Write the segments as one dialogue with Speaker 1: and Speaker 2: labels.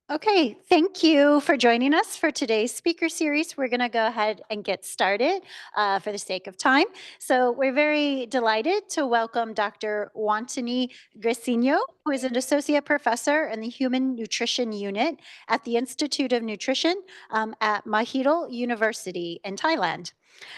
Speaker 1: Okay, thank you for joining us for today's speaker series. We're going to go ahead and get started for the sake of time. So, we're very delighted to welcome Dr. Wantanee Kriengsinyos, who is an associate professor in the Human Nutrition Unit at the Institute of Nutrition at Mahidol University in Thailand.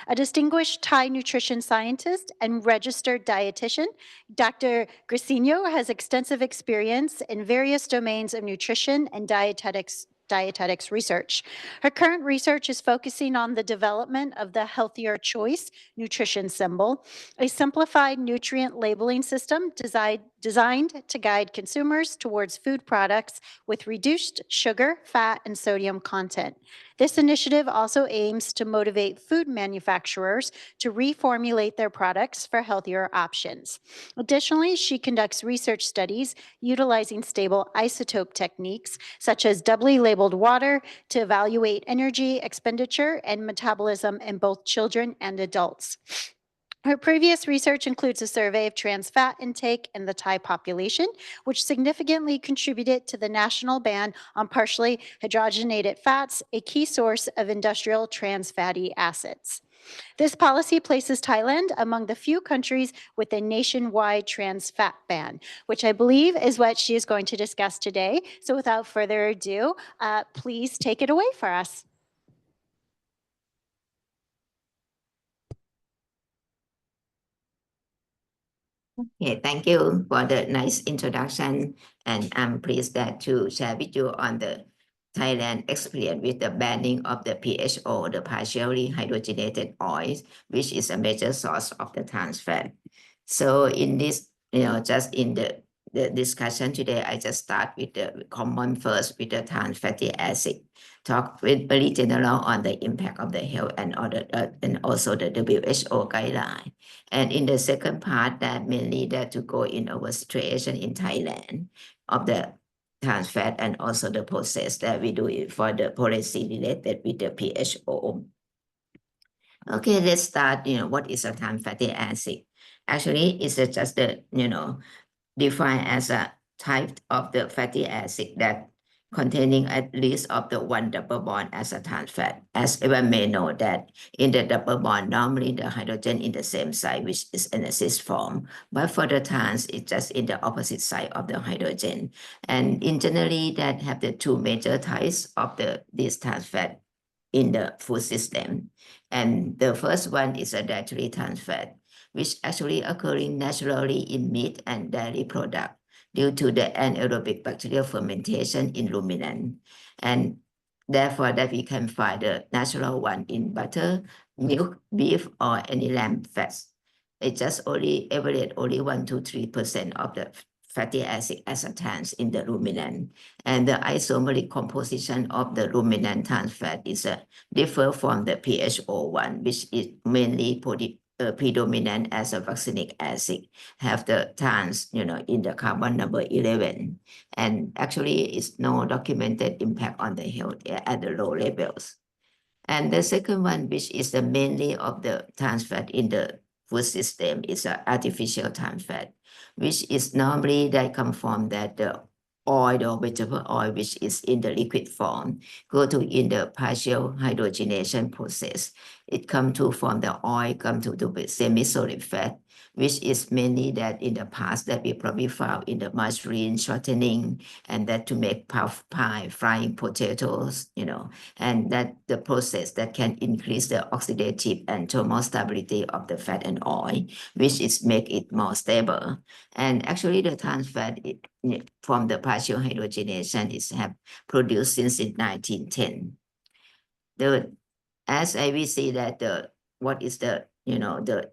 Speaker 1: A distinguished Thai nutrition scientist and registered dietitian, Dr. Grisino has extensive experience in various domains of nutrition and dietetics research. Her current research is focusing on the development of the Healthier Choice nutrition symbol, a simplified nutrient labeling system designed to guide consumers towards food products with reduced sugar, fat, and sodium content. This initiative also aims to motivate food manufacturers to reformulate their products for healthier options. Additionally, she conducts research studies utilizing stable isotope techniques, such as doubly labeled water, to evaluate energy expenditure and metabolism in both children and adults. Her previous research includes a survey of trans fat intake in the Thai population, which significantly contributed to the national ban on partially hydrogenated fats, a key source of industrial trans fatty acids. This policy places Thailand among the few countries with a nationwide trans fat ban, which I believe is what she is going to discuss today. So without further ado, please take it away for us.
Speaker 2: Okay, thank you for the nice introduction, and I'm pleased that to share with you on the Thailand experience with the banning of the PHO, the partially hydrogenated oils, which is a major source of the trans fat. So in this, just in the discussion today, I just start with the common first with the trans fatty acid. Talk with very general on the impact of the health and also the WHO guideline. And in the second part, that mainly that to go in our situation in Thailand of the trans fat and also the process that we do it for the policy related with the PHO. Okay, let's start. What is a trans fatty acid? Actually, it's just the, defined as a type of the fatty acid that containing at least of the one double bond as a trans fat. As everyone may know that in the double bond, normally the hydrogen in the same side, which is in a cis form, but for the trans, it's just in the opposite side of the hydrogen. And in generally, that have the two major types of this trans fat in the food system. And the first one is a dietary trans fat, which actually occurring naturally in meat and dairy product due to the anaerobic bacterial fermentation in ruminant. And therefore that we can find the natural one in butter, milk, beef, or any lamb fats. It just only average only 1 to 3% of the fatty acid acetans in the ruminant. And the isomeric composition of the ruminant trans fat is differ from the PHO one, which is mainly predominant as a vaccinic acid, have the trans, in the carbon number 11. And actually, it's no documented impact on the health at the low levels. And the second one, which is the mainly of the trans fat in the food system, is an artificial trans fat, which is normally that come from that the oil or vegetable oil, which is in the liquid form, go to in the partial hydrogenation process. It come to from the oil, come to the semi-solid fat, which is mainly that in the past that we probably found in the margarine shortening, and that to make puff pie, frying potatoes, and that the process that can increase the oxidative and thermal stability of the fat and oil, which is make it more stable. And actually the trans fat from the partial hydrogenation is have produced since in 1910. As we see that what is the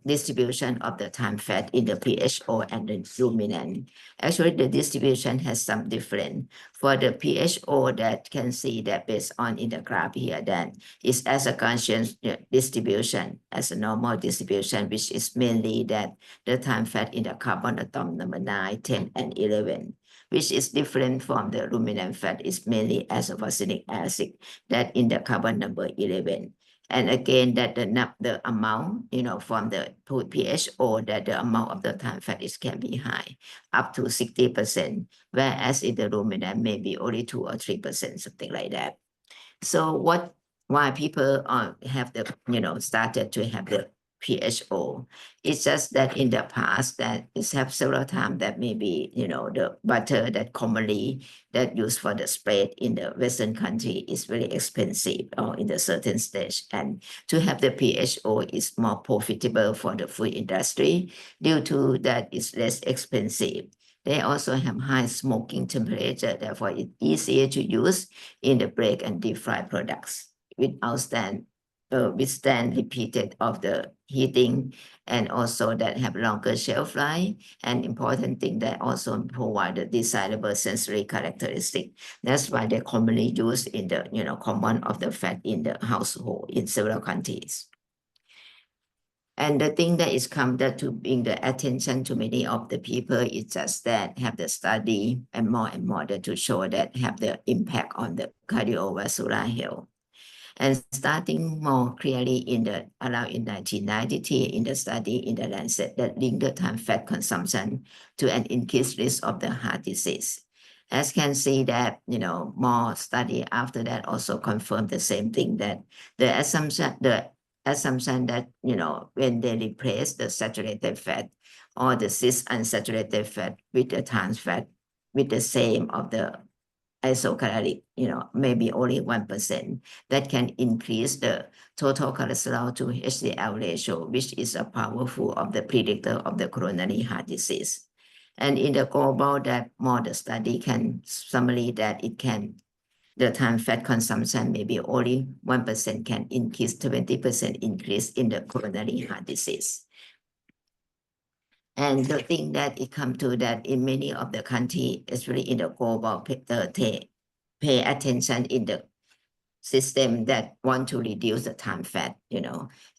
Speaker 2: distribution of the trans fat in the PHO and the ruminant. Actually, the distribution has some different. For the PHO, that can see that based on in the graph here, that is as a conscious distribution, as a normal distribution, which is mainly that the trans fat in the carbon atom number 9, 10, and 11, which is different from the ruminant fat, is mainly as a vaccinic acid that in the carbon number 11. And again, that the amount, from the PHO, that the amount of the trans fat can be high, up to 60%, whereas in the ruminant maybe only 2 or 3%, something like that. So why people have the, started to have the PHO? It's just that in the past that it's have several times that maybe, the butter that commonly that used for the spread in the Western country is very expensive or in a certain stage. And to have the PHO is more profitable for the food industry due to that it's less expensive. They also have high smoking temperature, therefore it's easier to use in the break and deep fry products withstand repeated of the heating, and also that have longer shelf life, and important thing that also provide the desirable sensory characteristic. That's why they're commonly used in the common of the fat in the household in several countries. And the thing that is come that to bring the attention to many of the people is just that have the study and more that to show that have the impact on the cardiovascular health. And starting more clearly around in 1993 in the study in the Lancet that linked the trans fat consumption to an increased risk of the heart disease. As can see that, more study after that also confirmed the same thing, that the assumption that, when they replace the saturated fat or the cis unsaturated fat with the trans fat with the same of the isocaloric, maybe only 1%, that can increase the total cholesterol to HDL ratio, which is a powerful of the predictor of the coronary heart disease. And in the global that more the study can summary that the trans fat consumption maybe only 1% can increase 20% increase in the coronary heart disease. And the thing that it come to that in many of the country, especially in the global, pay attention in the system that want to reduce the trans fat,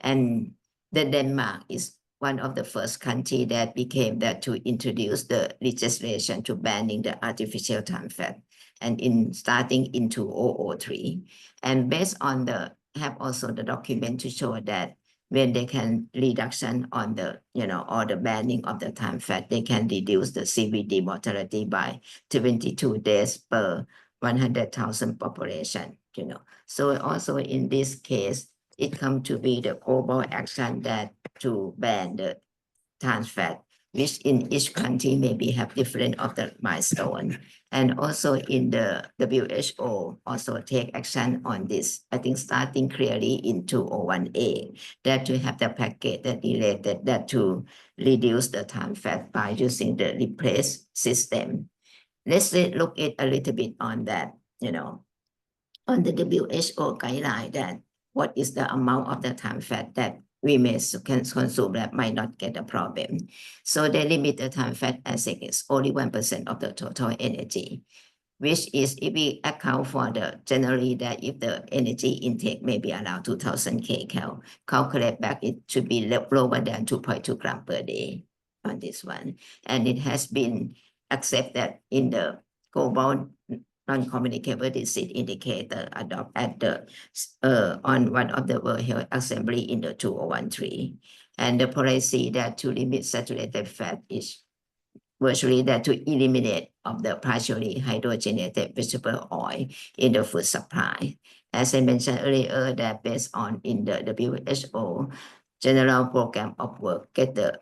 Speaker 2: and the Denmark is one of the first country that became that to introduce the legislation to banning the artificial trans fat, and in starting in 2003, and based on have also the document to show that when they can reduction on the, or the banning of the trans fat, they can reduce the CVD mortality by 22 days per 100,000 population, So also in this case, it come to be the global action that to ban the trans fat, which in each country maybe have different of the milestone. And also in the WHO also take action on this, I think starting clearly in 201A, that to have the package that related that to reduce the trans fat by using the replace system. Let's look at a little bit on that, on the WHO guideline, that what is the amount of the trans fat that we may consume that might not get a problem. So they limit the trans fat as it is only 1% of the total energy, which is if we account for the generally that if the energy intake may be around 2000 kcal, calculate back it should be lower than 2.2 grams per day on this one. And it has been accepted in the global non-communicable disease indicator adopted at the on one of the World Health Assembly in the 2013. And the policy that to limit saturated fat is virtually that to eliminate of the partially hydrogenated vegetable oil in the food supply. As I mentioned earlier, that based on in the WHO General Program of Work, get the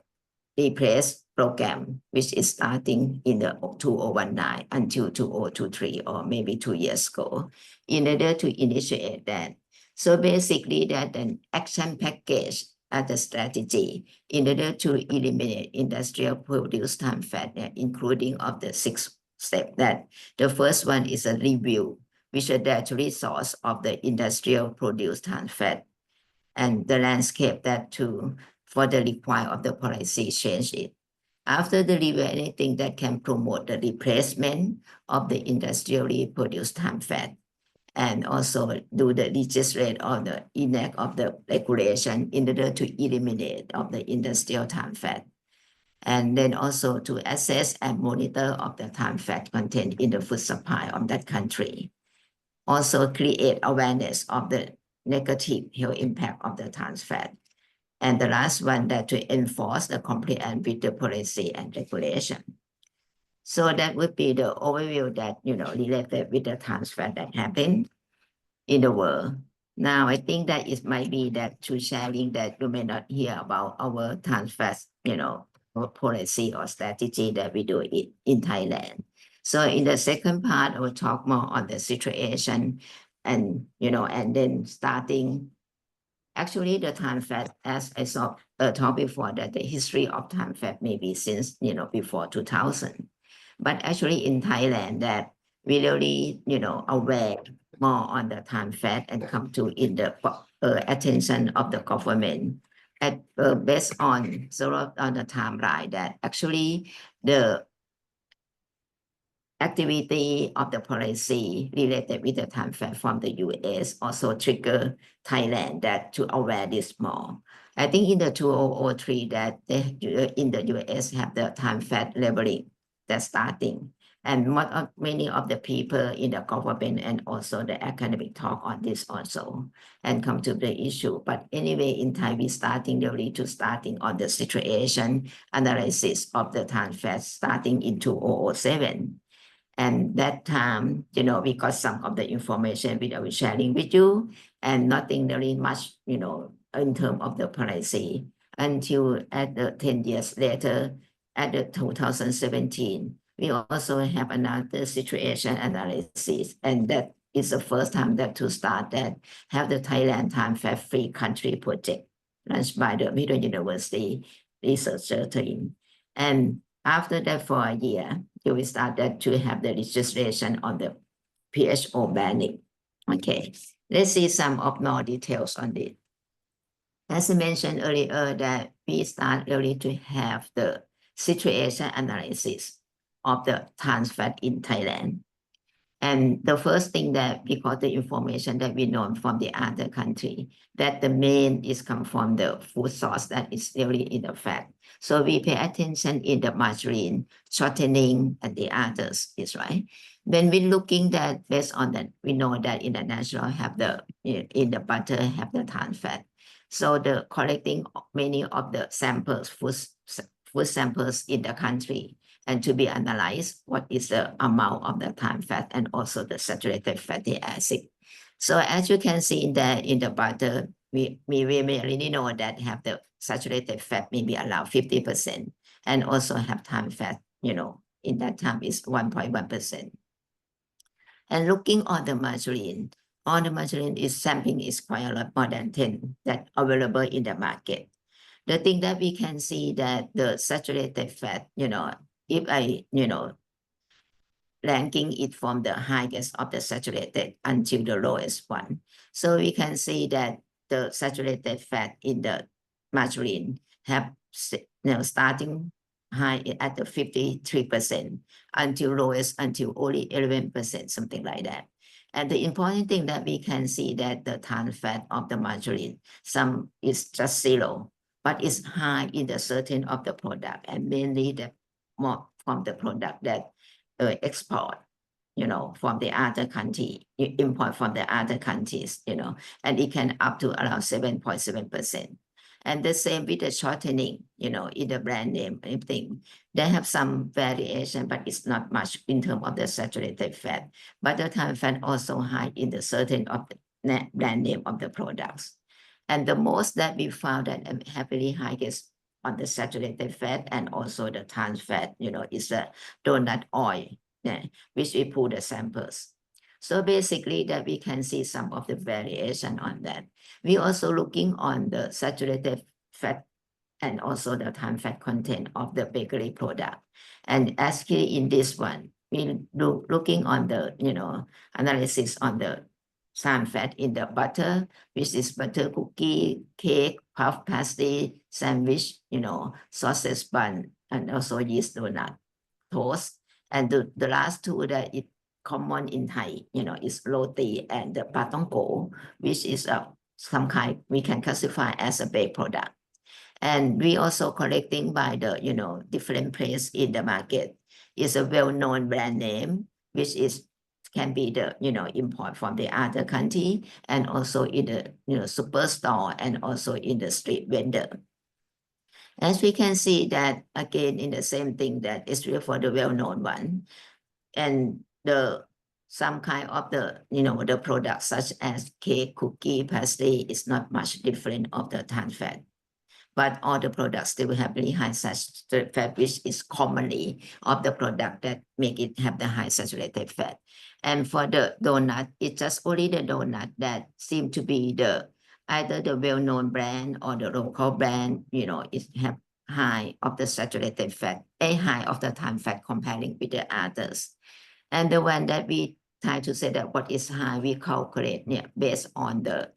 Speaker 2: replace program, which is starting in the 2019 until 2023, or maybe 2 years ago, in order to initiate that. So basically that an action package as a strategy in order to eliminate industrial produced trans fat, including of the 6 steps. That the first one is a review, which is the resource of the industrial produced trans fat, and the landscape that to for the require of the policy change it. After the review, anything that can promote the replacement of the industrially produced trans fat, and also do the legislate or the enact of the regulation in order to eliminate of the industrial trans fat. And then also to assess and monitor of the trans fat content in the food supply of that country. Also create awareness of the negative health impact of the trans fat. And the last one, that to enforce the compliance with the policy and regulation. So that would be the overview that, related with the trans fat that happened in the world. Now, I think that it might be that through sharing that you may not hear about our trans fat, policy or strategy that we do it in Thailand. So in the second part, I will talk more on the situation and, and then starting. Actually, the trans fat, as I saw talked before, that the history of trans fat maybe since, before 2000. But actually in Thailand that we really, aware more on the trans fat and come to in the attention of the government at based on sort of on the timeline that actually the activity of the policy related with the trans fat from the US also trigger Thailand that to aware this more. I think in the 2003 that they, in the US have the trans fat labeling that's starting. And many of the people in the government and also the academic talk on this also and come to the issue. But anyway, in Thai, we starting on the situation analysis of the trans fat starting in 2007. And that time, we got some of the information which I was sharing with you and nothing really much, in terms of the policy until at the 10 years later, at the 2017, we also have another situation analysis. And that is the first time that to start that have the Thailand Trans Fat Free Country project launched by the Middle University researcher team. And after that, for a year, we started to have the legislation on the PHO banning. Okay, let's see some of more details on it. As I mentioned earlier, that we start really to have the situation analysis of the trans fat in Thailand. And the first thing that we got the information that we know from the other country, that the main is come from the food source that is really in the fat. So we pay attention in the margarine, shortening, and the others is right. When we're looking that based on that, we know that in the natural have the, in the butter have the trans fat. So the collecting many of the samples, food samples in the country, and to be analyzed what is the amount of the trans fat and also the saturated fatty acid. So as you can see in the butter, we really know that have the saturated fat maybe around 50% and also have trans fat, in that time is 1.1%. And looking on the margarine is sampling is quite a lot more than 10 that available in the market. The thing that we can see that the saturated fat, if I, ranking it from the highest of the saturated until the lowest one. So we can see that the saturated fat in the margarine have, starting high at the 53% until lowest until only 11%, something like that. And the important thing that we can see that the trans fat of the margarine, some is just zero, but it's high in the certain of the product and mainly the more from the product that export, from the other country, import from the other countries, and it can up to around 7.7%. And the same with the shortening, in the brand name, everything. They have some variation, but it's not much in terms of the saturated fat. But the trans fat also high in the certain of the brand name of the products. And the most that we found that heavily highest on the saturated fat and also the trans fat, is the donut oil, which we pull the samples. So basically that we can see some of the variation on that. We also looking on the saturated fat and also the trans fat content of the bakery product. And actually in this one, we looking on the, analysis on the trans fat in the butter, which is butter cookie, cake, puff pastry, sandwich, sausage bun, and also yeast donut, toast. And the last two that it common in Thai, is roti and the patongko, which is some kind we can classify as a baked product. And we also collecting by the, different place in the market. It's a well-known brand name, which is can be the, import from the other country and also in the, superstore and also in the street vendor. As we can see that again in the same thing that is real for the well-known one, and some kind of the, the products such as cake, cookie, pastry is not much different of the trans fat. But all the products still have very high saturated fat, which is commonly of the product that make it have the high saturated fat. And for the donut, it's just only the donut that seem to be either the well-known brand or the local brand, it have high of the saturated fat, high of the trans fat comparing with the others. And the one that we try to say that what is high, we calculate based on the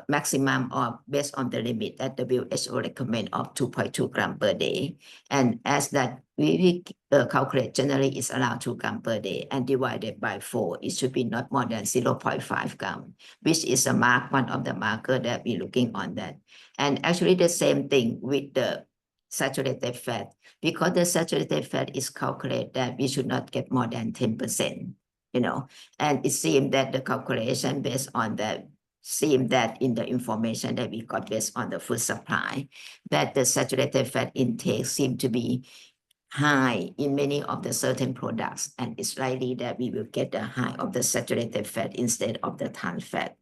Speaker 2: maximum or based on the limit that WHO recommend of 2.2 grams per day. And as that we calculate generally is around 2 grams per day and divided by 4, it should be not more than 0.5 grams, which is one of the marker that we're looking on that. And actually the same thing with the saturated fat, because the saturated fat is calculated that we should not get more than 10%, and it seems that the calculation based on that seem that in the information that we got based on the food supply, that the saturated fat intake seem to be high in many of the certain products, and it's likely that we will get the high of the saturated fat instead of the trans fat.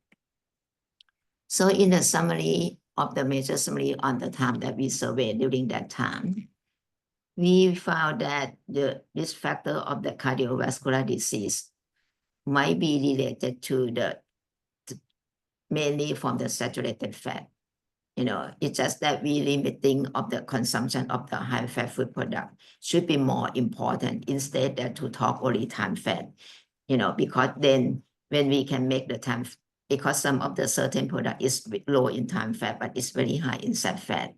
Speaker 2: So in the summary of the major summary on the time that we surveyed during that time, we found that this factor of the cardiovascular disease might be related to mainly from the saturated fat. It's just that we limiting of the consumption of the high fat food product should be more important instead that to talk only trans fat, because then when we can make the trans, because some of the certain product is low in trans fat, but it's very high in sat fat.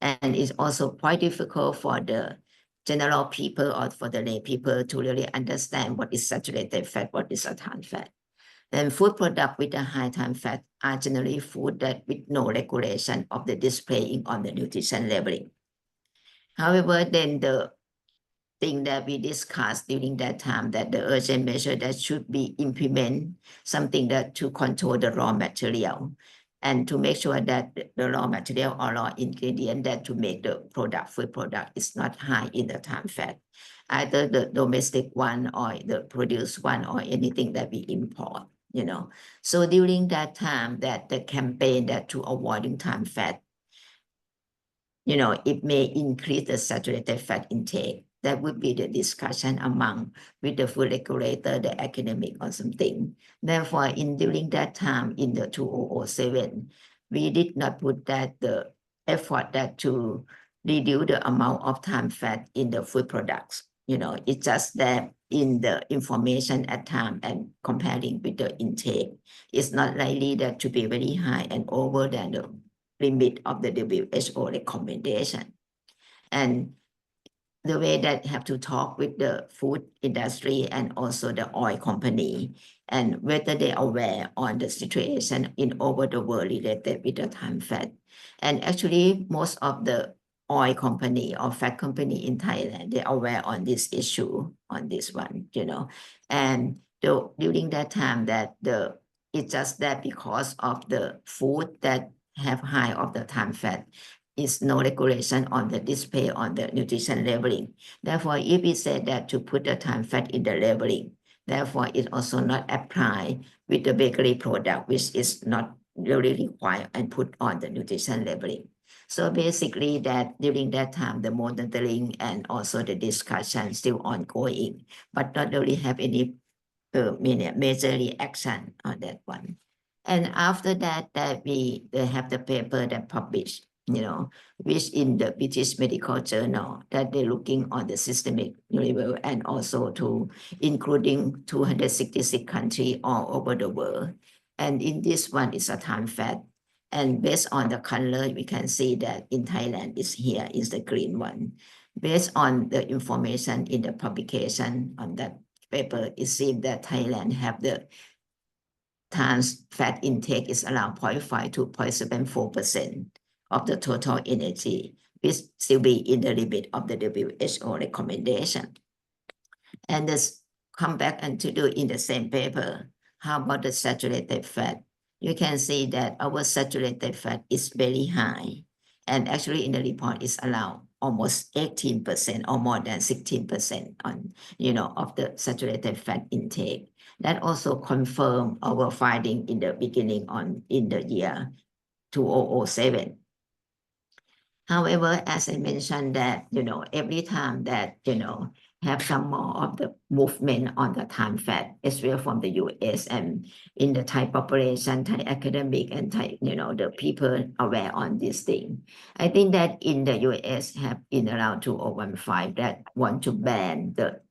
Speaker 2: And it's also quite difficult for the general people or for the lay people to really understand what is saturated fat, what is a trans fat. Then food products with a high trans fat are generally food that with no regulation of the displaying on the nutrition labeling. However, then the thing that we discussed during that time that the urgent measure that should be implement something that to control the raw material and to make sure that the raw material or raw ingredient that to make the food product is not high in the trans fat, either the domestic one or the produced one or anything that we import. So during that time that the campaign that to avoiding trans fat, it may increase the saturated fat intake. That would be the discussion among with the food regulator, the academic or something. Therefore, during that time in the 2007, we did not put that the effort that to reduce the amount of trans fat in the food products. It's just that in the information at time and comparing with the intake, it's not likely that to be very high and over than the limit of the WHO recommendation. And the way that have to talk with the food industry and also the oil company and whether they are aware on the situation in over the world related with the trans fat. And actually most of the oil company or fat company in Thailand, they are aware on this issue, on this one, and during that time that it's just that because of the food that have high of the trans fat, is no regulation on the display on the nutrition labeling. Therefore, if we say that to put the trans fat in the labeling, therefore it also not apply with the bakery product, which is not really required and put on the nutrition labeling. So basically that during that time, the monitoring and also the discussion still ongoing, but not really have any major action on that one. And after that, they have the paper that published, which in the British Medical Journal that they're looking on the systemic level and also to including 266 countries all over the world. And in this one is a trans fat. And based on the color, we can see that in Thailand is here is the green one. Based on the information in the publication on that paper, it seems that Thailand have the trans fat intake is around 0.5 to 0.74% of the total energy, which still be in the limit of the WHO recommendation. And this come back and to do in the same paper. How about the saturated fat? You can see that our saturated fat is very high. And actually in the report is around almost 18% or more than 16% on, of the saturated fat intake. That also confirmed our finding in the beginning in the year 2007. However, as I mentioned that, every time that, have some more of the movement on the time fat, especially from the US and in the Thai population, Thai academic and Thai, the people aware on this thing. I think that in the US have in around 2015 that want to ban the,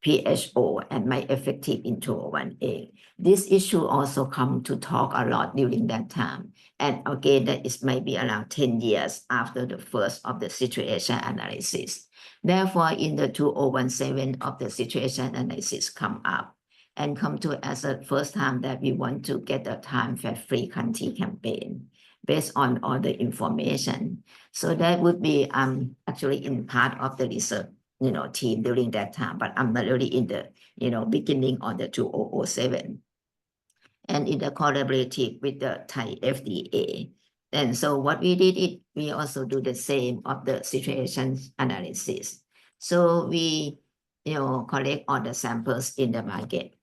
Speaker 2: PHO and my effective in 2018. This issue also come to talk a lot during that time. And again, that is maybe around 10 years after the first of the situation analysis. Therefore, in the 2017 of the situation analysis come up and come to as a first time that we want to get a time fat-free country campaign based on all the information. So that would be actually in part of the research team during that time, but I'm not really in the beginning of the 2007 and in the collaborative with the Thai FDA. And so what we did is we also do the same of the situation analysis. So we collect all the samples in the market.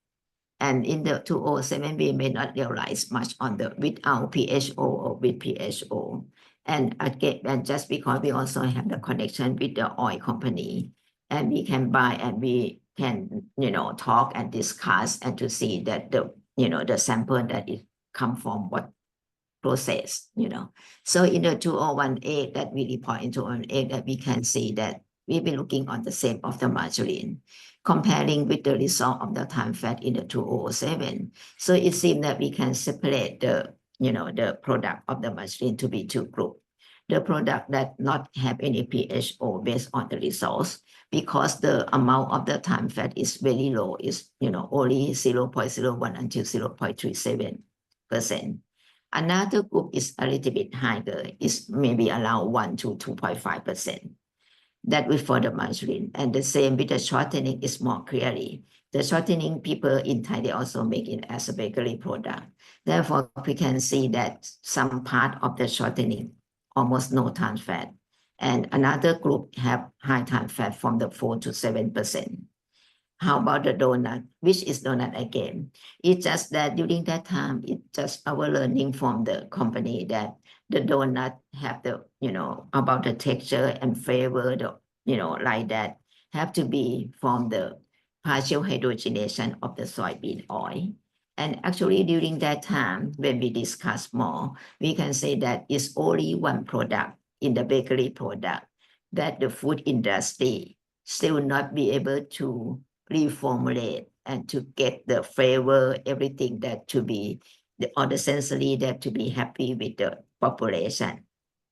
Speaker 2: And in the 2007, we may not realize much on the without PHO or with PHO. And again, and just because we also have the connection with the oil company, and we can buy and we can, talk and discuss and to see that the sample that it come from what process, So in the 2018 that we report in 2018 that we can see that we've been looking on the same of the margarine, comparing with the result of the time fat in the 2007. So it seems that we can separate the, the product of the margarine to be two groups. The product that not have any PHO based on the results, because the amount of the time fat is very low, is only 0.01 until 0.37%. Another group is a little bit higher, is maybe around 1 to 2.5%. That will for the margarine. And the same with the shortening is more clearly. The shortening people in Thai, they also make it as a bakery product. Therefore, we can see that some part of the shortening almost no trans fat. And another group have high trans fat from the 4 to 7%. How about the donut? Which is donut again? It's just that during that time, it's just our learning from the company that the donut have the, about the texture and flavor, like that, have to be from the partial hydrogenation of the soybean oil. And actually during that time, when we discuss more, we can say that it's only one product in the bakery product that the food industry still not be able to reformulate and to get the flavor, everything that to be, or the sensory that to be happy with the population.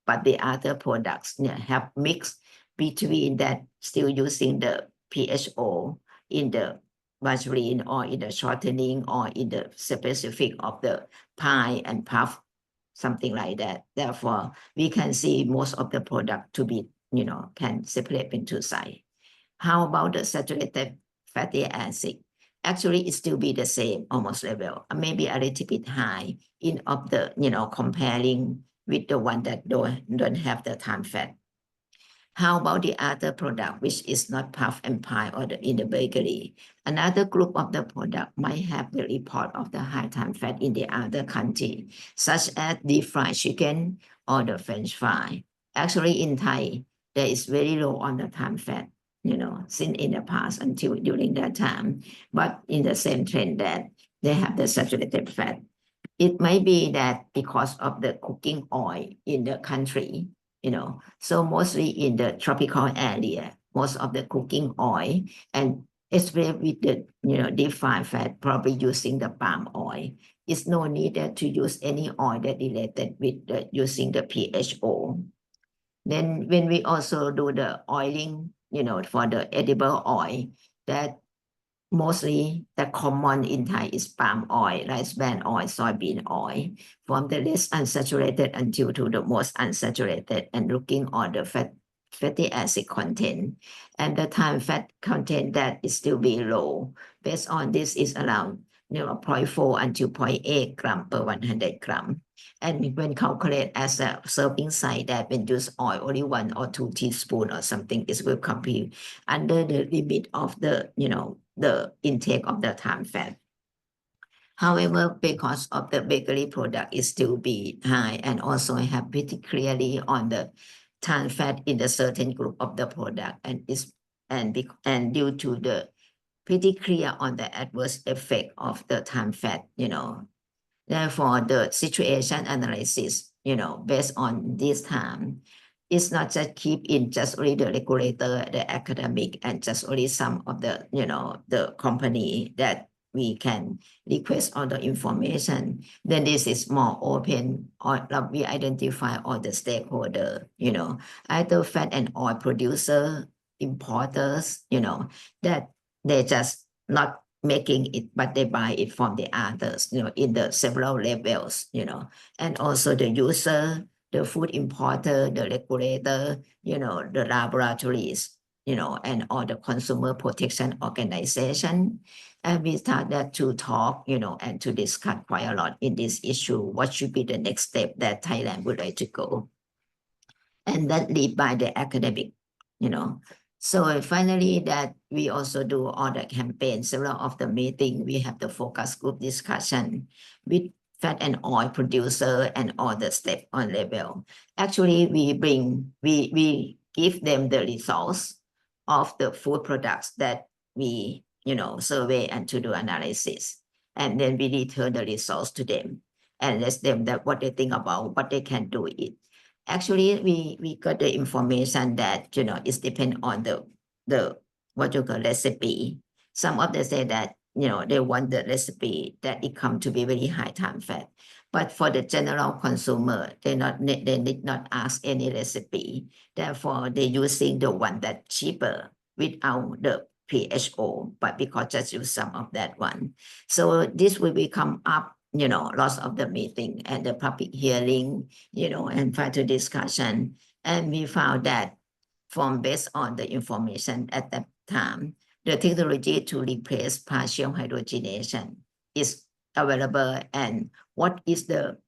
Speaker 2: But the other products have mixed between that, still using the PHO in the margarine or in the shortening or in the specific of the pie and puff, something like that. Therefore, we can see most of the product to be, can separate into size. How about the saturated fatty acid? Actually, it still be the same almost level, maybe a little bit high in of the, comparing with the one that don't have the trans fat. How about the other product, which is not puff and pie or in the bakery? Another group of the product might have the report of the high trans fat in the other country, such as deep fried chicken or the French fry. Actually, in Thai, there is very low on the trans fat, since in the past until during that time. But in the same trend that they have the saturated fat. It might be that because of the cooking oil in the country, so mostly in the tropical area, most of the cooking oil, and especially with the, deep fried fat, probably using the palm oil. It's no need to use any oil that related with using the PHO. Then when we also do the oiling, for the edible oil, that mostly the common in Thai is palm oil, rice bran oil, soybean oil, from the less unsaturated until to the most unsaturated, and looking on the fat fatty acid content, and the trans fat content that is still be low. Based on this is around 0.4 until 0.8 gram per 100 gram. And when calculate as a serving size that when use oil only 1 or 2 teaspoon or something, it will compute under the limit of the the intake of the trans fat. However, because of the bakery product is still be high and also have pretty clearly on the trans fat in the certain group of the product and due to the pretty clear on the adverse effect of the trans fat, Therefore, the situation analysis, based on this time, it's not just keep in just only the regulator, the academic, and just only some of the, the company that we can request all the information. Then this is more open, or we identify all the stakeholder, either fat and oil producer, importers, that they just not making it, but they buy it from the others, in the several levels, and also the user, the food importer, the regulator, the laboratories, and all the consumer protection organization. And we started to talk, and to discuss quite a lot in this issue. What should be the next step that Thailand would like to go? And that lead by the academic, So finally that we also do all the campaigns, several of the meeting, we have the focus group discussion with fat and oil producer and all the step on level. Actually, we give them the results of the food products that we, survey and to do analysis. And then we return the results to them and let them that what they think about what they can do it. Actually, we got the information that, it's depend on the what you call recipe. Some of them say that, they want the recipe that it come to be very high trans fat. But for the general consumer, they did not ask any recipe. Therefore, they're using the one that cheaper without the PHO, but because just use some of that one. So this will become up, lots of the meeting and the public hearing, and further discussion. And we found that from based on the information at that time, the technology to replace partial hydrogenation is available. And what is the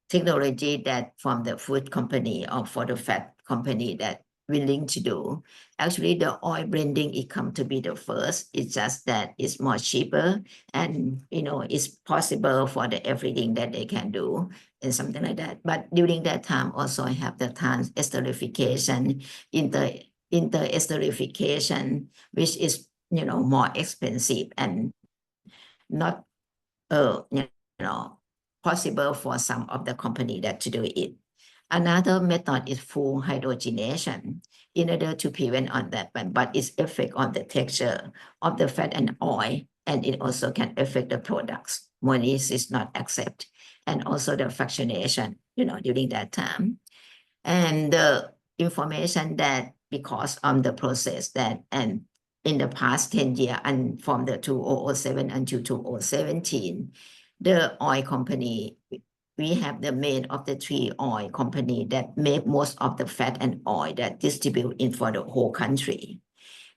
Speaker 2: technology that from the food company or for the fat company that willing to do? Actually, the oil blending, it come to be the first. It's just that it's more cheaper and, it's possible for the everything that they can do and something like that. But during that time, also I have the trans esterification, inter-esterification, which is, more expensive and not, possible for some of the company that to do it. Another method is full hydrogenation in order to prevent on that one, but its effect on the texture of the fat and oil, and it also can affect the products when it is not accepted, and also the fractionation, during that time. And the information that because of the process that, and in the past 10 years, and from the 2007 until 2017, the oil company, we have the main of the 3 oil company that make most of the fat and oil that distribute in for the whole country.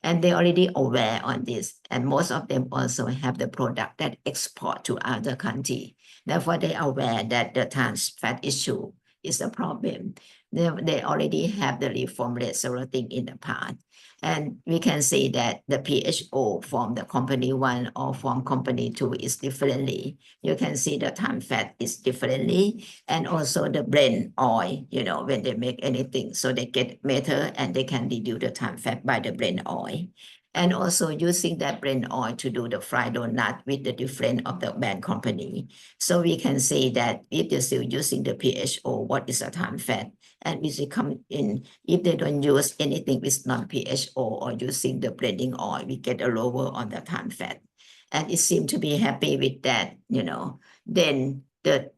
Speaker 2: And they already aware on this. And most of them also have the product that export to other country. Therefore, they are aware that the trans fat issue is a problem. They already have the reformulate several things in the past. And we can see that the PHO from the company 1 or from company 2 is differently. You can see the trans fat is differently. And also the blend oil, when they make anything. So they get better and they can reduce the trans fat by the blend oil. And also using that blend oil to do the fried donut with the different of the brand company. So we can say that if they're still using the PHO, what is a trans fat? And we come in, if they don't use anything with non-PHO or using the blending oil, we get a lower on the trans fat. And it seemed to be happy with that, Then the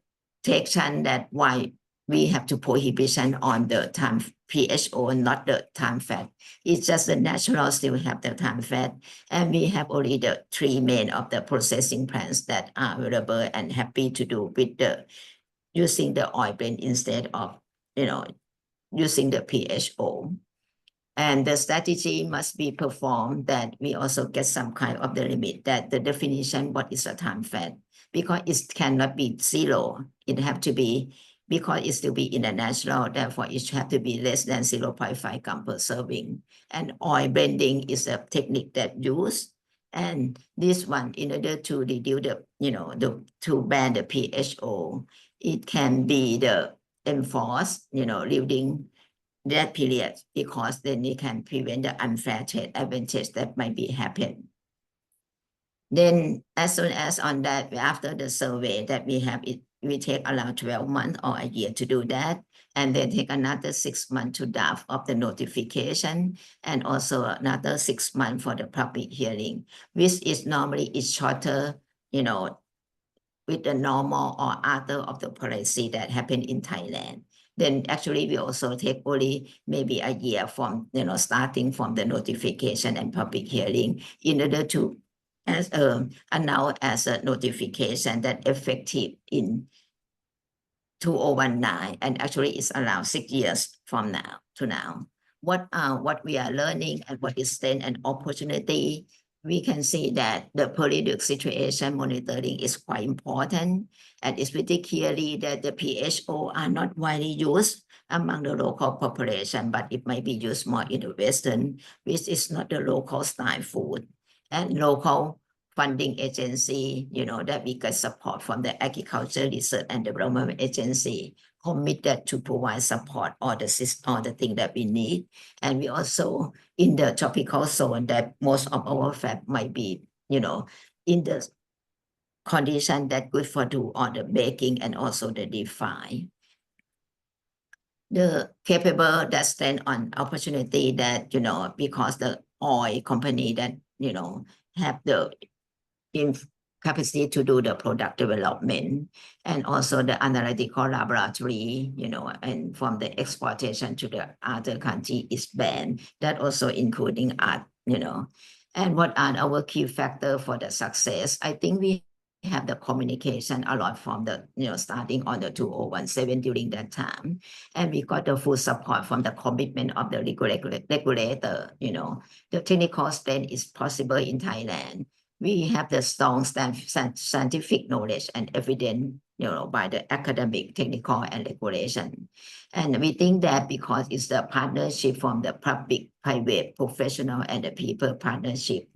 Speaker 2: section that why we have to prohibition on the trans PHO, not the trans fat. It's just the natural still have the trans fat. And we have only the 3 main of the processing plants that are available and happy to do with the using the oil blend instead of, using the PHO. And the strategy must be performed that we also get some kind of the limit that the definition, what is a time fat, because it cannot be zero. It have to be, because it still be international, therefore it have to be less than 0.5 gram per serving. And oil blending is a technique that used. And this one, in order to reduce to ban the PHO, it can be the enforced, leading that period, because then it can prevent the unfair trade advantage that might be happen. Then as soon as on that, after the survey that we have, we take around 12 months or a year to do that, and then take another 6 months to draft of the notification, and also another 6 months for the public hearing, which is normally is shorter, with the normal or other of the policy that happen in Thailand. Then actually we also take only maybe a year from, starting from the notification and public hearing in order to announce as a notification that effective in 2019, and actually it's around 6 years from now to now. What we are learning and what is then an opportunity, we can see that the political situation monitoring is quite important, and it's pretty clearly that the PHO are not widely used among the local population, but it might be used more in the Western, which is not the local style food. And local funding agency, that we get support from the Agriculture Research and Development Agency, committed to provide support all the things that we need. And we also in the tropical zone that most of our fat might be, in the condition that good for do all the baking and also the deep fry. The capable that stand on opportunity that, because the oil company that, have the in capacity to do the product development, and also the analytical laboratory, and from the exportation to the other country is banned. That also including art, And what are our key factors for the success? I think we have the communication a lot from the, starting on the 2017 during that time. And we got the full support from the commitment of the regulator, the technical strength is possible in Thailand. We have the strong scientific knowledge and evidence, by the academic, technical, and regulation. And we think that because it's the partnership from the public, private, professional, and the people partnership,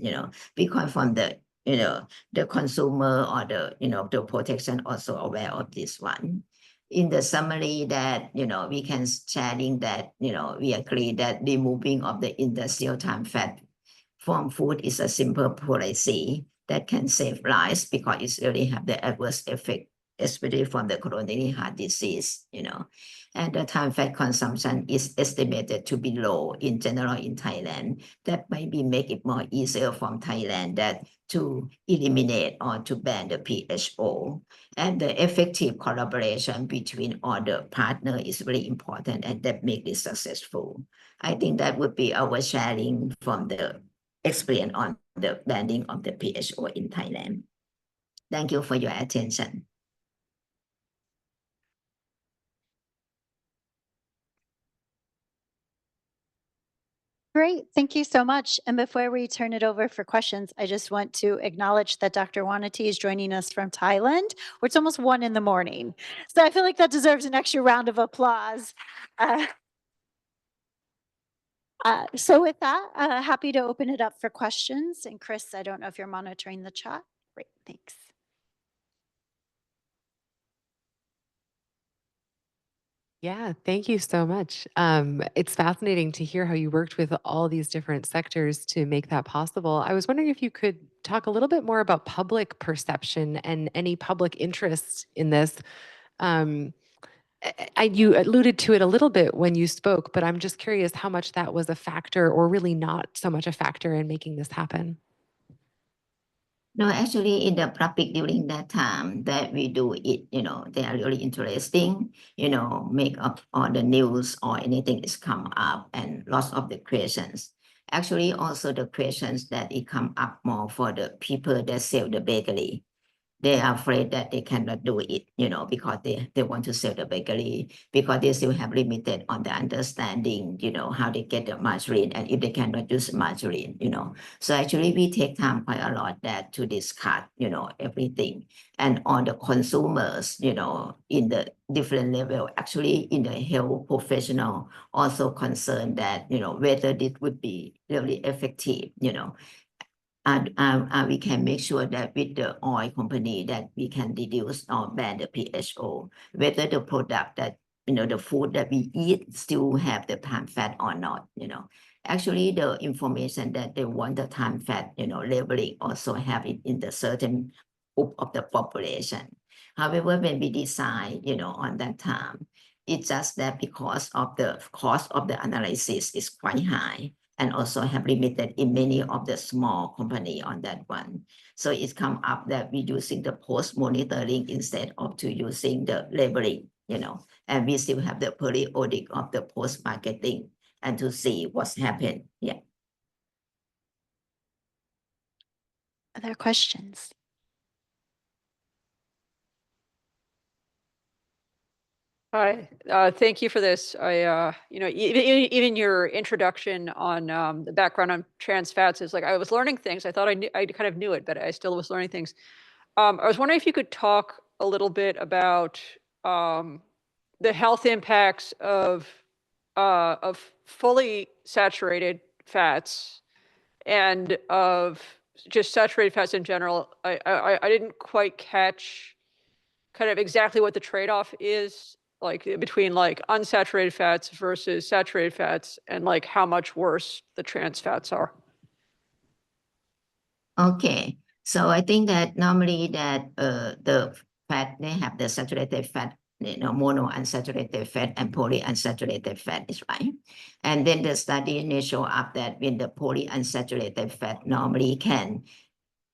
Speaker 2: because from the, the consumer or the, the protection also aware of this one. In the summary that, we can sharing that, we agree that removing of the industrial time fat from food is a simple policy that can save lives, because it really have the adverse effect, especially from the coronary heart disease, And the time fat consumption is estimated to be low in general in Thailand. That might be make it more easier from Thailand that to eliminate or to ban the PHO. And the effective collaboration between all the partners is very important, and that make it successful. I think that would be our sharing from the experience on the banning of the PHO in Thailand. Thank you for your attention.
Speaker 1: Great. Thank you so much. And before we turn it over for questions, I just want to acknowledge that Dr. Wantanee is joining us from Thailand, where it's almost 1 a.m. So I feel like that deserves an extra round of applause. So with that, happy to open it up for questions. And Chris, I don't know if you're monitoring the chat. Great, thanks.
Speaker 3: Yeah, thank you so much. It's fascinating to hear how you worked with all these different sectors to make that possible. I was wondering if you could talk a little bit more about public perception and any public interest in this. Um, you alluded to it a little bit when you spoke, but I'm just curious how much that was a factor or really not so much a factor in making this happen.
Speaker 2: No, actually in the public during that time that we do it, they are really interesting, make up all the news or anything is come up, and lots of the questions. Actually, also the questions that it come up more for the people that sell the bakery. they are afraid that they cannot do it, because they want to sell the bakery, because they still have limited on the understanding, how they get the margarine, and if they cannot use margarine, So actually we take time quite a lot that to discuss, everything. And on the consumers, in the different level, actually in the health professional also concerned that, whether this would be really effective, we can make sure that with the oil company that we can reduce or ban the PHO, whether the product that, the food that we eat still have the time fat or not, Actually, the information that they want the time fat, labeling also have it in the certain group of the population. However, when we decide, on that time, it's just that because of the cost of the analysis is quite high, and also have limited in many of the small company on that one. So it's come up that we using the post monitoring instead of to using the labeling, and we still have the periodic of the post marketing and to see what's happened. Yeah.
Speaker 1: Other questions?
Speaker 4: Hi, thank you for this. Even your introduction on the background on trans fats is like I was learning things. I thought I kind of knew it, but I still was learning things. I was wondering if you could talk a little bit about the health impacts of fully saturated fats and of just saturated fats in general. I didn't quite catch kind of exactly what the trade-off is like between like unsaturated fats versus saturated fats and like how much worse the trans fats are.
Speaker 2: Okay, so I think that normally that the fat, they have the saturated fat, monounsaturated fat and polyunsaturated fat is right. And then the study may show up that when the polyunsaturated fat normally can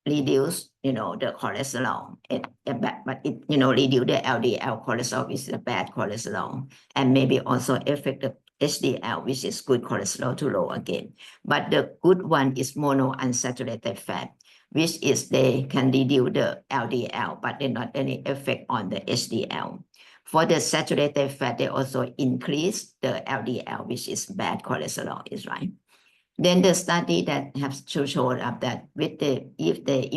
Speaker 2: reduce, the cholesterol, but it, reduce the LDL cholesterol, which is a bad cholesterol, and maybe also affect the HDL, which is good cholesterol to low again. But the good one is monounsaturated fat, which is they can reduce the LDL, but they not any effect on the HDL. For the saturated fat, they also increase the LDL, which is bad cholesterol, is right. Then the study that has showed up that with if they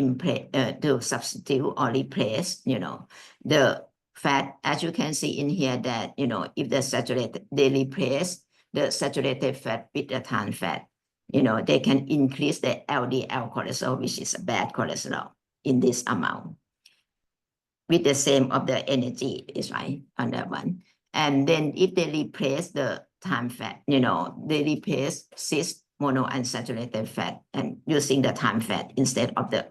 Speaker 2: to substitute or replace, the fat, as you can see in here that, if the saturated, they replace the saturated fat with the trans fat, they can increase the LDL cholesterol, which is a bad cholesterol in this amount with the same of the energy is right on that one. And then if they replace the trans fat, they replace cis monounsaturated fat and using the trans fat instead of the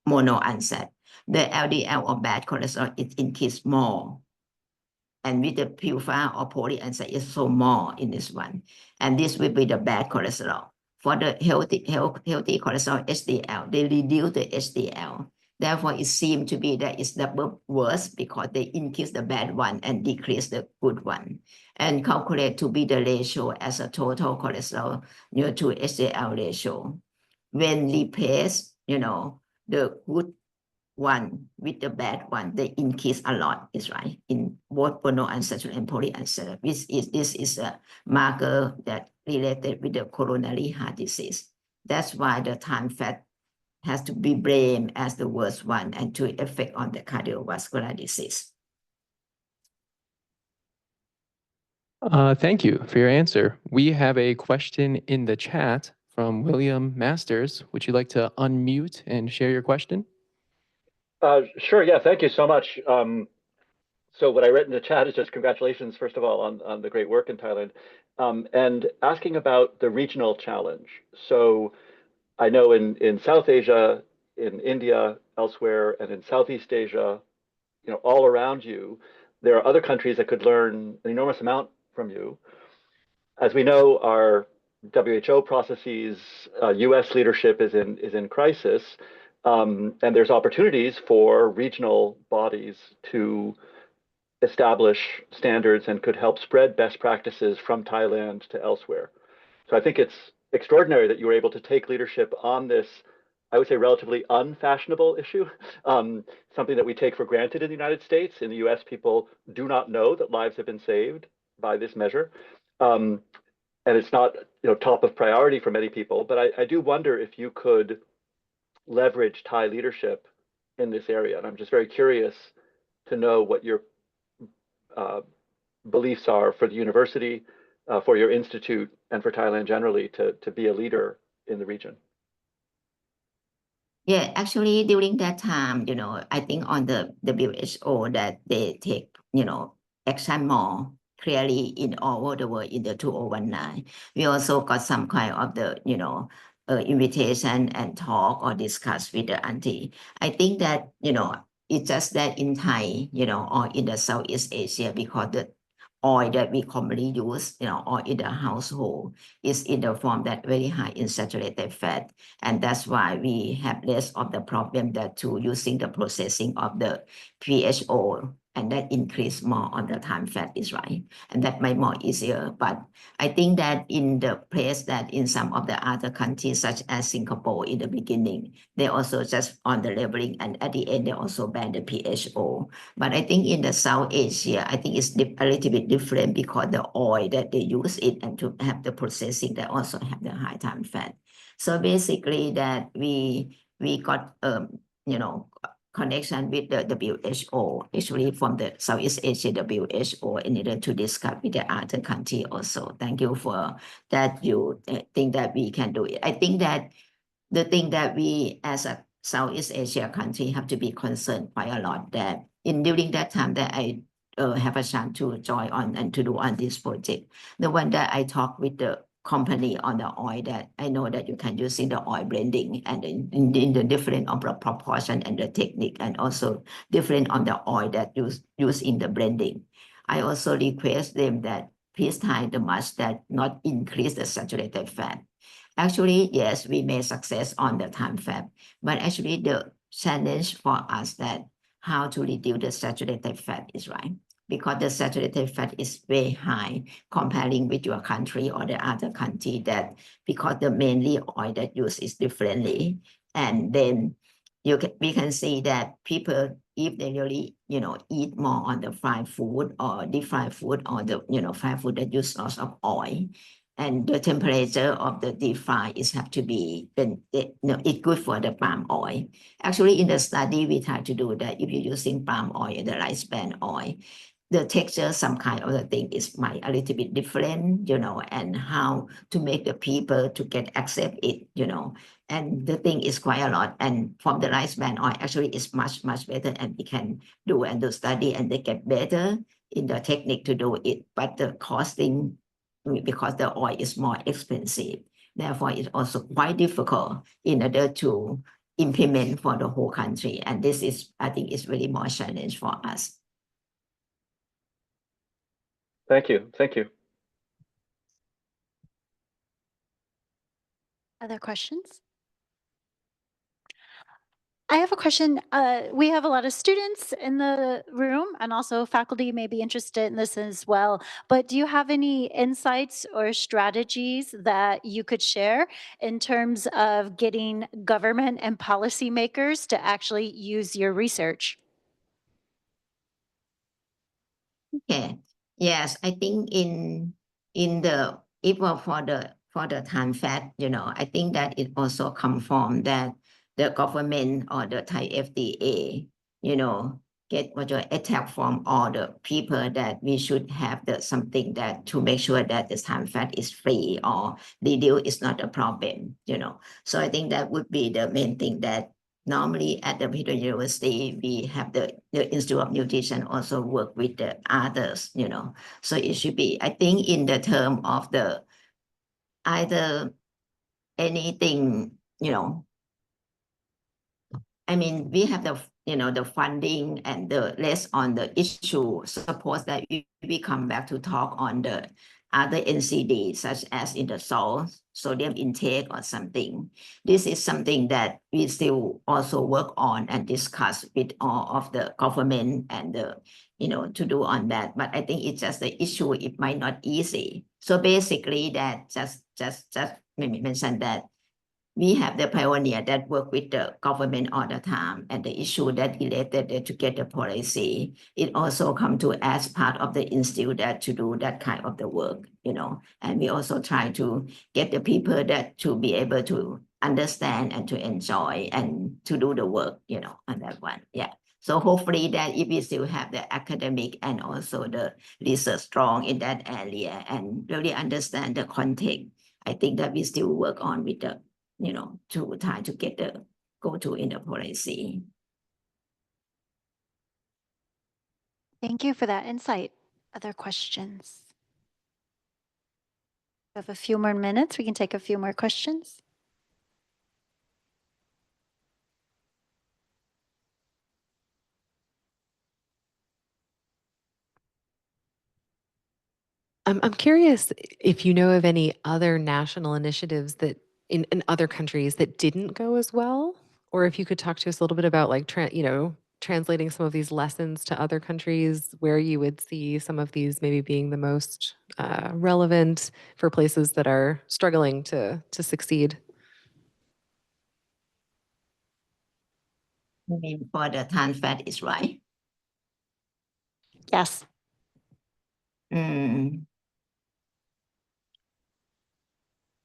Speaker 2: monounsat, the LDL or bad cholesterol is increased more. And with the pure or polyunsat is so more in this one. And this will be the bad cholesterol. For the healthy cholesterol HDL, they reduce the HDL. Therefore, it seems to be that it's double worse because they increase the bad one and decrease the good one. And calculate to be the ratio as a total cholesterol to HDL ratio. When replace, the good one with the bad one, they increase a lot, is right, in both monounsaturated and polyunsaturated. This is a marker that related with the coronary heart disease. That's why the trans fat has to be blamed as the worst one and to affect on the cardiovascular disease.
Speaker 5: Thank you for your answer. We have a question in the chat from William Masters. Would you like to unmute and share your question?
Speaker 6: Sure, yeah, thank you so much. So what I read in the chat is just congratulations, first of all, on the great work in Thailand, and asking about the regional challenge. So I know in South Asia, in India, elsewhere, and in Southeast Asia, all around you, there are other countries that could learn an enormous amount from you. As we know, our WHO processes, US leadership is in crisis, and there's opportunities for regional bodies to establish standards and could help spread best practices from Thailand to elsewhere. So I think it's extraordinary that you were able to take leadership on this I would say, relatively unfashionable issue, something that we take for granted in the United States. In the US, people do not know that lives have been saved by this measure. And it's not, top of priority for many people, but I do wonder if you could leverage Thai leadership in this area. And I'm just very curious to know what your beliefs are for the university, for your institute, and for Thailand generally to be a leader in the region.
Speaker 2: Yeah, actually, during that time, I think on the WHO that they take, action more clearly in all over the world in the 2019. We also got some kind of the, invitation and talk or discuss with the auntie. I think that, it's just that in Thai, or in the Southeast Asia, because the oil that we commonly use, or in the household is in the form that very high in saturated fat. And that's why we have less of the problem that to using the processing of the PHO, and that increase more on the time fat is right. And that might more easier. But I think that in the place that in some of the other countries, such as Singapore in the beginning, they also just on the labeling, and at the end, they also ban the PHO. But I think in the South Asia, I think it's a little bit different because the oil that they use it and to have the processing, they also have the high time fat. So basically that we got, connection with the WHO, actually from the Southeast Asia WHO, in order to discuss with the other country also. Thank you for that. You think that we can do it. I think that the thing that we as a Southeast Asia country have to be concerned quite a lot that during that time that I have a chance to join on and to do on this project, the one that I talked with the company on the oil that I know that you can use in the oil blending and in the different of the proportion and the technique, and also different on the oil that use in the blending. I also request them that please try the much that not increase the saturated fat. Actually, yes, we made success on the time fat, but actually the challenge for us that how to reduce the saturated fat is right. Because the saturated fat is very high comparing with your country or the other country, that because the mainly oil that used is differently. And then we can see that people, if they really, eat more on the fried food or deep fried food or the, fried food that use lots of oil, and the temperature of the deep fry is have to be, then it's good for the palm oil. Actually, in the study, we try to do that if you're using palm oil, the rice bran oil, the texture, some kind of the thing is might a little bit different, and how to make the people to get accept it, and the thing is quite a lot. And from the rice bran oil, actually is much, much better, and we can do and do study, and they get better in the technique to do it. But the costing, because the oil is more expensive, therefore it's also quite difficult in order to implement for the whole country. And this is, I think, is really more challenge for us.
Speaker 6: Thank you. Thank you.
Speaker 1: Other questions? I have a question. We have a lot of students in the room, and also faculty may be interested in this as well. But do you have any insights or strategies that you could share in terms of getting government and policymakers to actually use your research?
Speaker 2: Okay. Yes, I think in the even for the time fat, I think that it also come from that the government or the Thai FDA, get what your attack from all the people that we should have the something that to make sure that the time fat is free or reduce is not a problem, So I think that would be the main thing that normally at the Peter University, we have the Institute of Nutrition also work with the others, So it should be, I think in the term of the either anything, I mean, we have the, the funding and the less on the issue. Suppose that we come back to talk on the other NCD, such as in the sodium intake or something. This is something that we still also work on and discuss with all of the government and the, to do on that. But I think it's just the issue, it might not easy. So basically that just maybe mention that we have the pioneer that work with the government all the time, and the issue that related to get the policy, it also come to as part of the institute that to do that kind of the work, and we also try to get the people that to be able to understand and to enjoy and to do the work, on that one. Yeah. So hopefully that if we still have the academic and also the research strong in that area and really understand the context, I think that we still work on with the to try to get the go-to in the policy.
Speaker 1: Thank you for that insight. Other questions? We have a few more minutes. We can take a few more questions.
Speaker 3: I'm curious if you know of any other national initiatives that in other countries that didn't go as well, or if you could talk to us a little bit about like translating some of these lessons to other countries where you would see some of these maybe being the most relevant for places that are struggling to succeed.
Speaker 2: I mean, for the trans fat is right.
Speaker 1: Yes.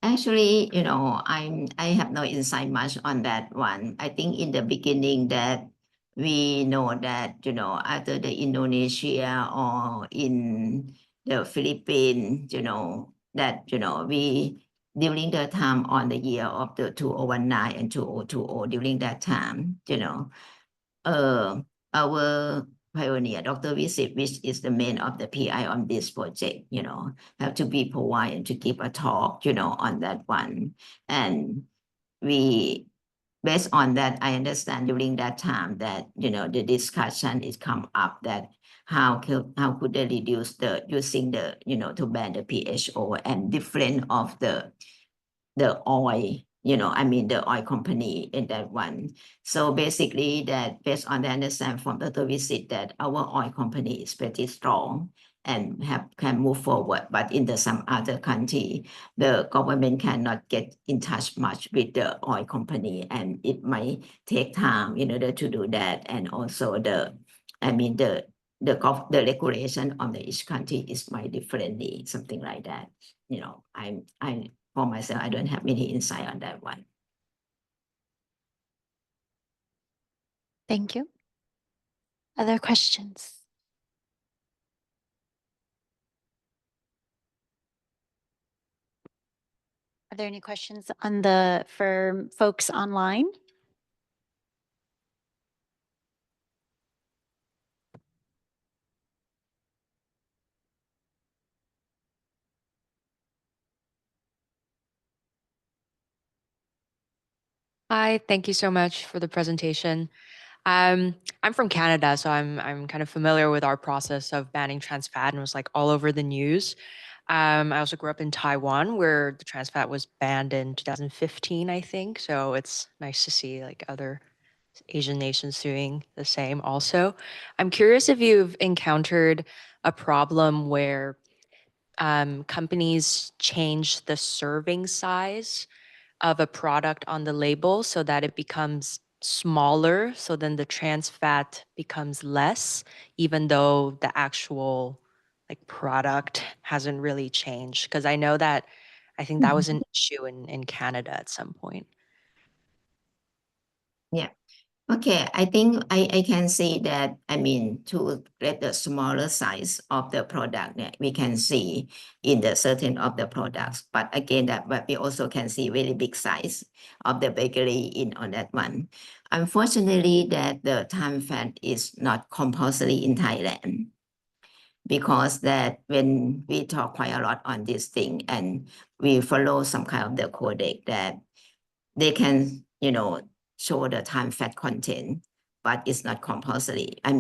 Speaker 2: Actually, I have no insight much on that one. I think in the beginning that we know that, either the Indonesia or in the Philippines, that, we during the time on the year of the 2019 and 2020, during that time, our pioneer, Dr. Visit, which is the main of the PI on this project, have to be provided to give a talk, on that one. And we, based on that, I understand during that time that, the discussion is come up that how could they reduce using the, to ban the PHO and different of the oil, the oil company in that one. So basically that based on the understanding from Dr. Visit that our oil company is pretty strong and can move forward, but in some other country, the government cannot get in touch much with the oil company, and it might take time in order to do that. And also the regulation on each country is might differently, something like that. I for myself, I don't have any insight on that one.
Speaker 1: Thank you. Other questions? Are there any questions for folks online?
Speaker 7: Hi, thank you so much for the presentation. I'm from Canada, so I'm kind of familiar with our process of banning trans fat, and it was like all over the news. I also grew up in Taiwan, where the trans fat was banned in 2015, I think. So it's nice to see like other Asian nations doing the same also. I'm curious if you've encountered a problem where companies change the serving size of a product on the label so that it becomes smaller, so then the trans fat becomes less, even though the actual like product hasn't really changed. Because I know that I think that was an issue in Canada at some point.
Speaker 2: Yeah. Okay, I think I can see that, to get the smaller size of the product, we can see in the certain of the products, but again, but we also can see very big size of the bakery on that one. Unfortunately, that the trans fat is not compulsory in Thailand, because that when we talk quite a lot on this thing and we follow some kind of the codec that they can, show the trans fat content, but it's not compulsory. On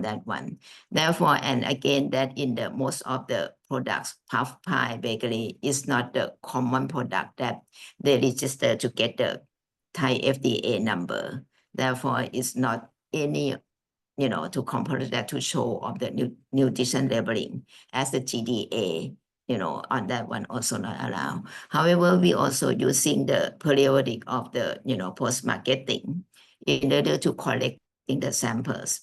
Speaker 2: that one. Therefore, and again, that in the most of the products, puff pie bakery is not the common product that they register to get the Thai FDA number. Therefore, it's not any, to compare that to show of the nutrition labeling as the TDA on that one also not allowed. However, we also using the periodic of the, post-marketing in order to collecting the samples.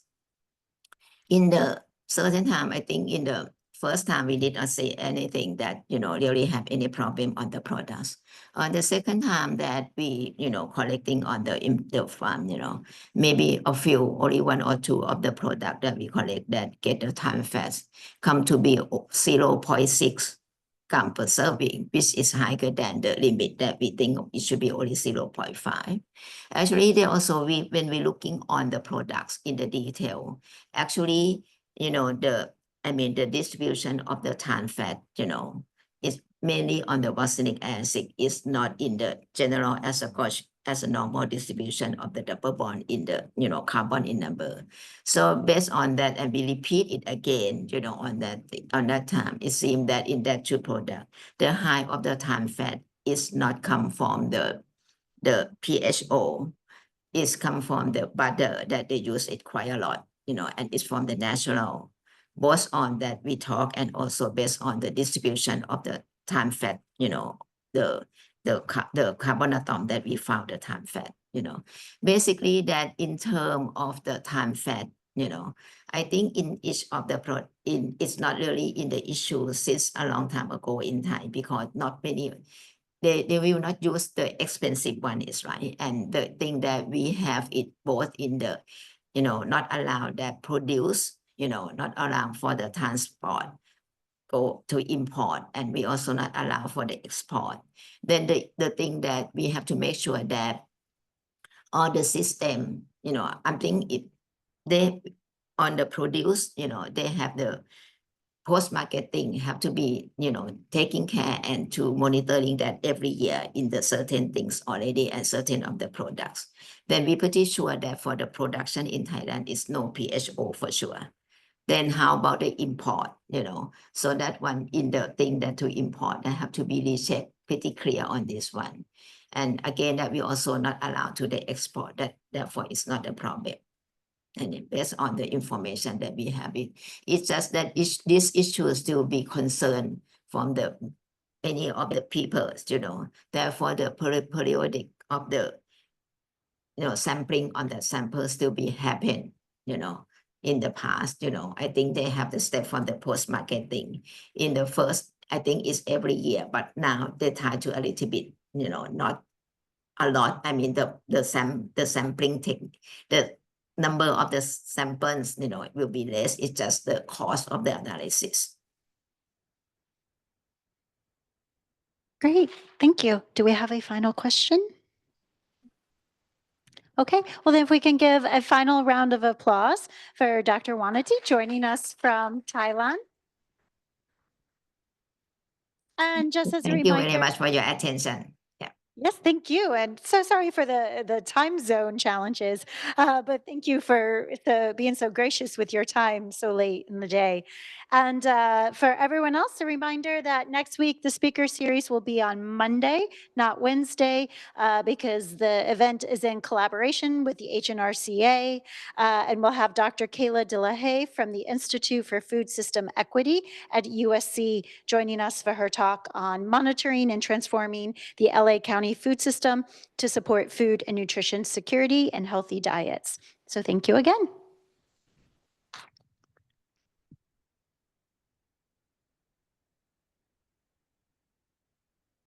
Speaker 2: In the certain time, I think in the first time we did not say anything that, really have any problem on the products. On the second time that we, collecting on the farm, maybe only one or two of the product that we collect that get the time fast come to be 0.6 gram per serving, which is higher than the limit that we think it should be only 0.5. Actually, they also, when we're looking on the products in the detail, actually, the distribution of the trans fat, is mainly on the racemic acid, is not in the general as a normal distribution of the double bond in the, carbon in number. So based on that, and we repeat it again, on that time, it seems that in that two product, the high of the trans fat is not come from the PHO, is come from the butter that they use it quite a lot, and it's from the natural, both on that we talk and also based on the distribution of the trans fat, the carbon atom that we found the trans fat, basically that in terms of the trans fat, I think in each of the it's not really in the issue since a long time ago in Thai, because not many, they will not use the expensive one, is right. And the thing that we have it both in the, not allowed that produce, not allowed for the transport, go to import, and we also not allow for the export. Then the thing that we have to make sure that all the system, I think they on the produce, they have the post-marketing have to be, taking care and to monitoring that every year in the certain things already and certain of the products. Then we pretty sure that for the production in Thailand is no PHO for sure. Then how about the import, so that one in the thing that to import, I have to be rechecked pretty clear on this one. And again, that we also not allowed to the export, that therefore it's not a problem. And based on the information that we have, it's just that this issue still be concerned from any of the people, therefore the periodic of the, sampling on the sample still be happen, in the past, I think they have the step from the post-marketing. In the first, I think it's every year, but now they try to a little bit, not a lot. I mean, the sampling technique, the number of the samples, it will be less. It's just the cost of the analysis.
Speaker 1: Great, thank you. Do we have a final question? Okay, well then if we can give a final round of applause for Dr. Wantanee joining us from Thailand. And just as a
Speaker 2: Thank you very
Speaker 1: reminder,
Speaker 2: much for your attention.
Speaker 1: yes, thank you. And so sorry for the time zone challenges, but thank you for being so gracious with your time so late in the day. And for everyone else, a reminder that next week the speaker series will be on Monday, not Wednesday, because the event is in collaboration with the HNRCA. And we'll have Dr. Kayla Delahaye from the Institute for Food System Equity at USC joining us for her talk on monitoring and transforming the LA County food system to support food and nutrition security and healthy diets. So thank you again.